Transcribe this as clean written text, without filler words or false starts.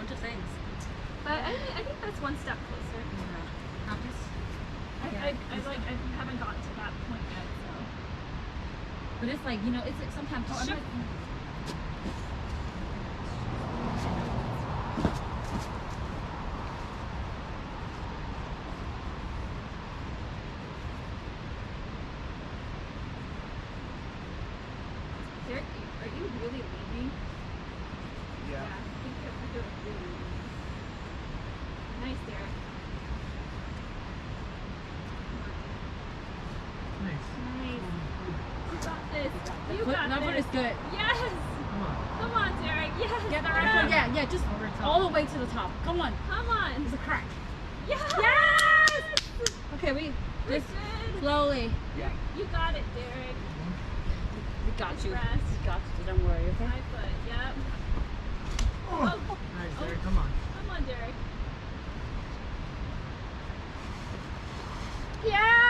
bunch of things. But I think that's one step closer. Practice. I haven't gotten to that point yet, so. But it's like, you know, it's like sometimes. Oh, I'm Sure. like, Derek, are you really leaving? Yeah. I think you're really leaving. Nice, Derek. Nice. Nice. You got this. You foot, got that this. foot is good. Yes. Come on. Come on, Derek. Yes. Yeah, the right foot. Yeah, yeah, just Over top. all the way to the top. Come on. Come on. There's a crack. Yes. Yes! Okay, we We're just good. slowly. Yeah. You got it, Derek. We got Just you. rest. We got you. Don't worry, okay? My foot. Yep. Oh. Nice, Derek. Come on. Come on, Derek. Yeah!